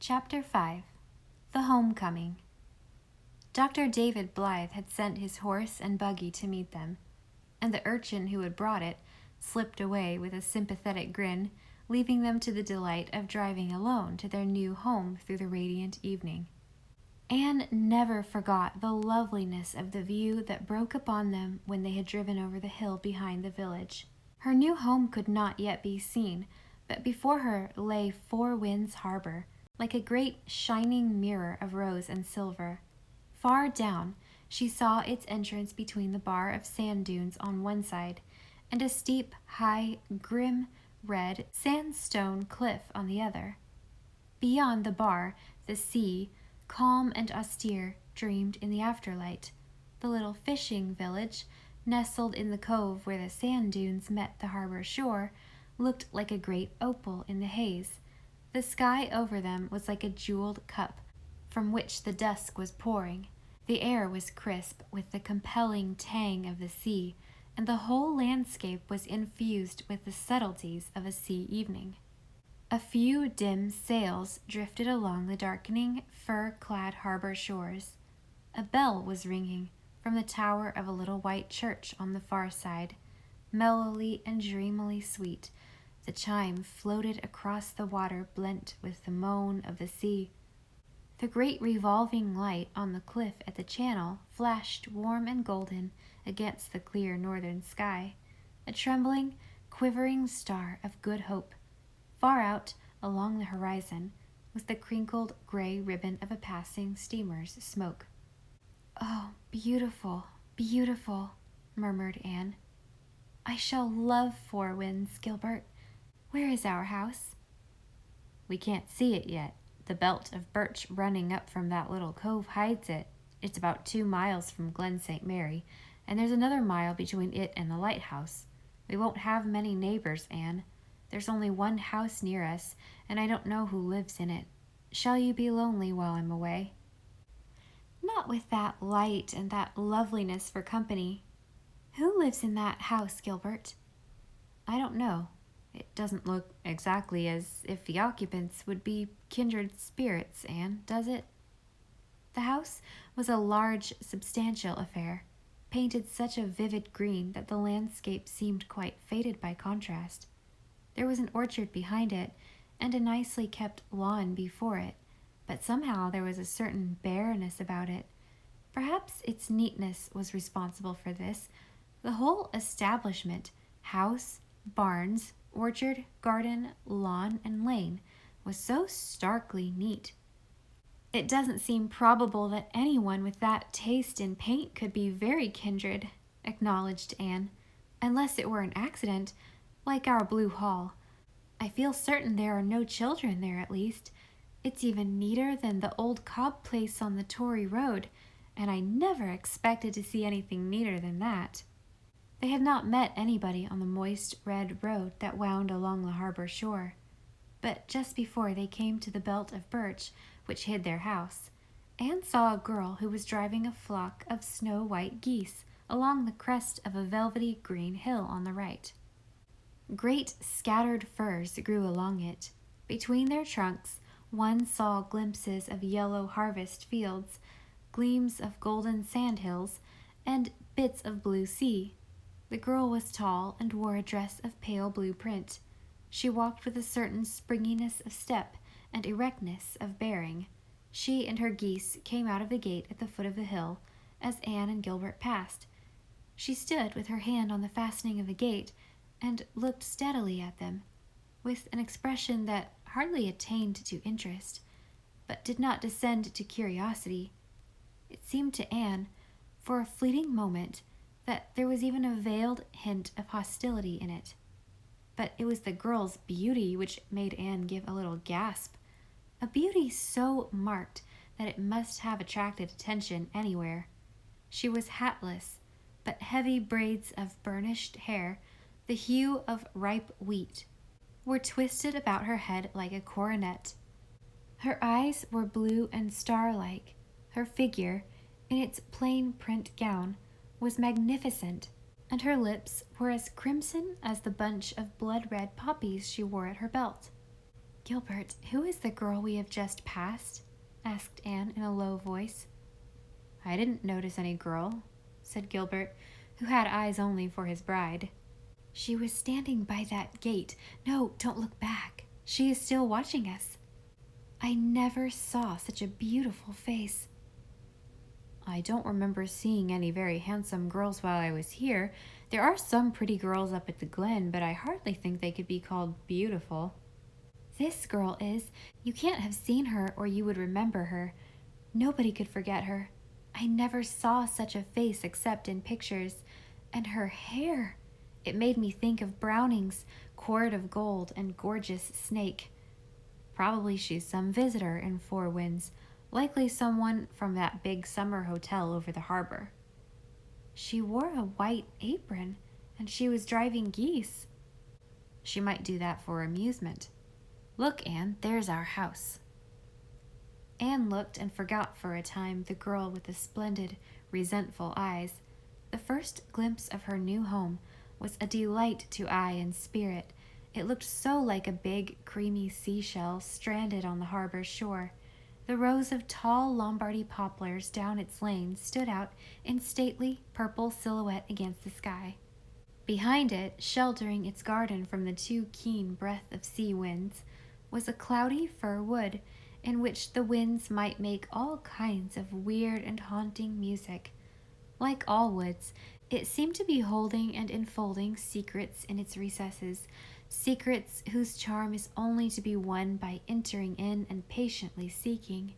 Chapter 5 The Homecoming. Dr. David Blythe had sent his horse and buggy to meet them, and the urchin who had brought it slipped away with a sympathetic grin, leaving them to the delight of driving alone to their new home through the radiant evening. Anne never forgot the loveliness of the view that broke upon them when they had driven over the hill behind the village. Her new home could not yet be seen, but before her lay Four Winds Harbor, like a great shining mirror of rose and silver. Far down, she saw its entrance between the bar of sand dunes on one side and a steep, high, grim, red sandstone cliff on the other. Beyond the bar, the sea, calm and austere, dreamed in the afterlight. The little fishing village, nestled in the cove where the sand dunes met the harbor shore, looked like a great opal in the haze. The sky over them was like a jeweled cup from which the dusk was pouring. The air was crisp with the compelling tang of the sea, and the whole landscape was infused with the subtleties of a sea evening. A few dim sails drifted along the darkening, fir-clad harbor shores. A bell was ringing from the tower of a little white church on the far side, mellowly and dreamily sweet. The chime floated across the water, blent with the moan of the sea. The great revolving light on the cliff at the channel flashed warm and golden against the clear northern sky, a trembling, quivering star of good hope. Far out along the horizon was the crinkled gray ribbon of a passing steamer's smoke. "Oh, beautiful, beautiful," murmured Anne. "I shall love Four Winds, Gilbert. Where is our house?" "We can't see it yet. The belt of birch running up from that little cove hides it. It's about 2 miles from Glen St. Mary, and there's another mile between it and the lighthouse. We won't have many neighbors, Anne. There's only one house near us, and I don't know who lives in it. Shall you be lonely while I'm away?" "Not with that light and that loveliness for company. Who lives in that house, Gilbert?" "I don't know. It doesn't look exactly as if the occupants would be kindred spirits, Anne, does it?" The house was a large, substantial affair, painted such a vivid green that the landscape seemed quite faded by contrast. There was an orchard behind it, and a nicely kept lawn before it, but somehow there was a certain bareness about it. Perhaps its neatness was responsible for this. The whole establishment, house, barns, orchard, garden, lawn, and lane, was so starkly neat. "It doesn't seem probable that anyone with that taste in paint could be very kindred," acknowledged Anne, "unless it were an accident, like our Blue Hall. I feel certain there are no children there, at least. It's even neater than the old Cobb place on the Tory Road, and I never expected to see anything neater than that." They had not met anybody on the moist red road that wound along the harbor shore, but just before they came to the belt of birch which hid their house, Anne saw a girl who was driving a flock of snow-white geese along the crest of a velvety green hill on the right. Great scattered firs grew along it. Between their trunks, one saw glimpses of yellow harvest fields, gleams of golden sandhills, and bits of blue sea. The girl was tall and wore a dress of pale blue print. She walked with a certain springiness of step and erectness of bearing. She and her geese came out of the gate at the foot of the hill as Anne and Gilbert passed. She stood with her hand on the fastening of the gate and looked steadily at them, with an expression that hardly attained to interest, but did not descend to curiosity. It seemed to Anne, for a fleeting moment, that there was even a veiled hint of hostility in it. But it was the girl's beauty which made Anne give a little gasp, a beauty so marked that it must have attracted attention anywhere. She was hatless, but heavy braids of burnished hair, the hue of ripe wheat, were twisted about her head like a coronet. Her eyes were blue and star-like. Her figure, in its plain print gown, was magnificent, and her lips were as crimson as the bunch of blood-red poppies she wore at her belt. Gilbert, who is the girl we have just passed? Asked Anne in a low voice. I didn't notice any girl, said Gilbert, who had eyes only for his bride. She was standing by that gate. No, don't look back. She is still watching us. I never saw such a beautiful face. I don't remember seeing any very handsome girls while I was here. There are some pretty girls up at the Glen, but I hardly think they could be called beautiful. This girl is. You can't have seen her or you would remember her. Nobody could forget her. I never saw such a face except in pictures. And her hair. It made me think of Browning's Cord of Gold and Gorgeous Snake. Probably she's some visitor in Four Winds. Likely someone from that big summer hotel over the harbor. She wore a white apron, and she was driving geese. She might do that for amusement. Look, Anne, there's our house. Anne looked and forgot for a time the girl with the splendid, resentful eyes. The first glimpse of her new home was a delight to eye and spirit. It looked so like a big, creamy seashell stranded on the harbor shore. The rows of tall Lombardy poplars down its lane stood out in stately purple silhouette against the sky. Behind it, sheltering its garden from the too keen breath of sea winds, was a cloudy fir wood in which the winds might make all kinds of weird and haunting music. Like all woods, it seemed to be holding and enfolding secrets in its recesses, secrets whose charm is only to be won by entering in and patiently seeking.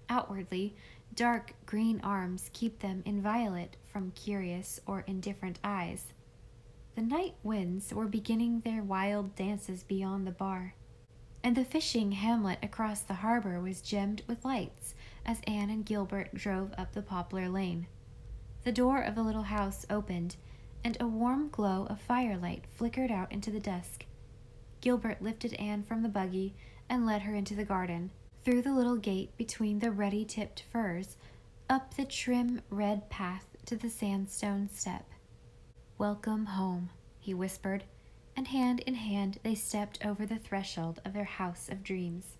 Outwardly, dark green arms keep them inviolate from curious or indifferent eyes. The night winds were beginning their wild dances beyond the bar, and the fishing hamlet across the harbor was gemmed with lights as Anne and Gilbert drove up the poplar lane. The door of the little house opened, and a warm glow of firelight flickered out into the dusk. Gilbert lifted Anne from the buggy and led her into the garden, through the little gate between the ruddy-tipped firs, up the trim red path to the sandstone step. "Welcome home," he whispered, and hand in hand they stepped over the threshold of their house of dreams.